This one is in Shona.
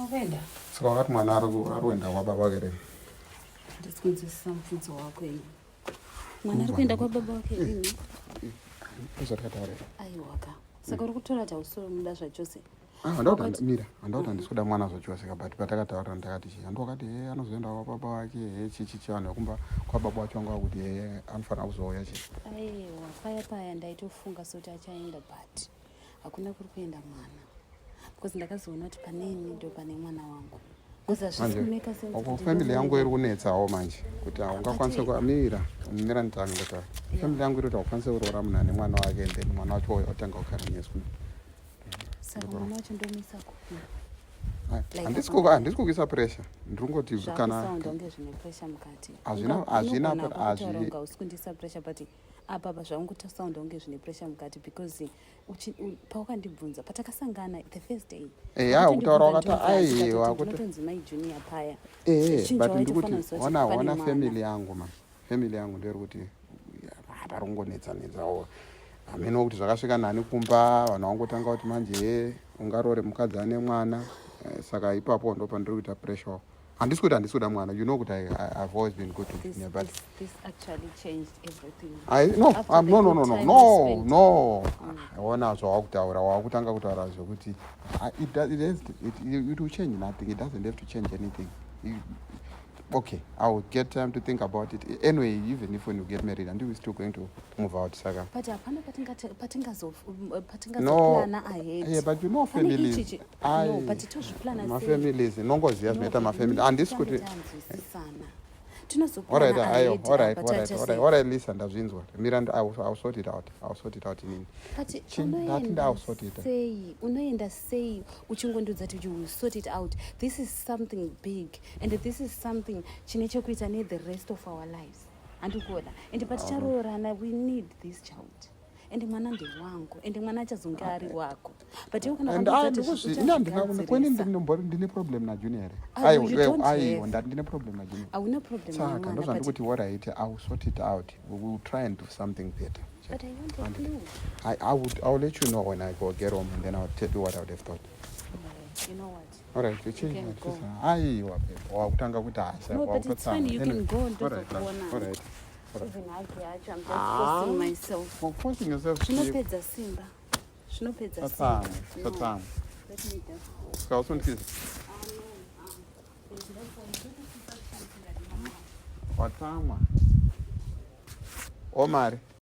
Wapenda? Saka wakati mwana arikuenda kwa baba wake lini? Ndisikunzwisisa mubvunzo wako ini. Mwana arikuenda kwa baba wake lini? Uzotataure. Aiwaka. Saka uri kutora tausoro muda zvachose. Handauti handisikuda mwana azochoseka but patakataura ndakati handokati anozoenda kwa baba wake chichi chivanhu vekumba kwa baba wacho vanga vakuti anofanira kuzouya chi. Aiwa paya ndaitofunga soti achaenda but hakuna kuri kuenda mwana. Because ndakazoona kuti paneni ndo pane mwana wangu. Family yangu iri kunetsawo manje kuti ungakwanise kuamira nditange family yangu iri kuti haukwanise kuroora munhu ane mwana wake and then mwana wacho otanga kugara nesu. Saka mwana wacho ndomisa kupi? Handisi kukuisa pressure ndiri kungoti kana ndonge zvine pressure mukati. hazvina usikundisa pressure but apa zvaunguta sound unge zvine pressure mukati because paukandibvunza patakasangana the first day kutaura wakati aiwa kuti unotonzi mai junior paya but ndikuti ona family yangu nderi kuti pari kungonetsanetsawo hameno kuti zvakasvika nani kumba vanhu vangotanga kuti manje ungarore mukadzi ane mwana saka ipapo ndo pandiri kuita pressure. Handisi kuda mwana, you know kuti I've always been good to me, but this actually changed everything. No. Ona zvawakutaura wakutanga kutaura zvokuti it will change nothing. It doesn't have to change anything. Okay, I will get time to think about it. Anyway, even if when you get married, and we're still going to move out, Saga. But patingazoplan ahead. Yeah, but you know families. No, but it was plan. My families, nongozias meta my family, and this could. All right. Listen, Miranda, I'll sort it out. In I'll sort it out. Say, uchingondudza kuti you will sort it out. This is something big, and this is something chinechokuita need the rest of our lives. Andikuona. And but charorana, we need this child. And mwana ndewangu, and mwana achazonge ari wako. But you ndine problem na junior. Ndine problem na junior. Hauna problem na mwana. Saka ndozvandiri kuti what I will sort it out. We will try and do something better. But I want to know. I'll let you know when I go get home, and then I'll tell you what I would have thought. You know what? All right, you change it. No, but it's fine. You can go and do it. All right. Even I'm just forcing myself. Forcing yourself. Zvinopedza simba. Let me just. Watama. Omar.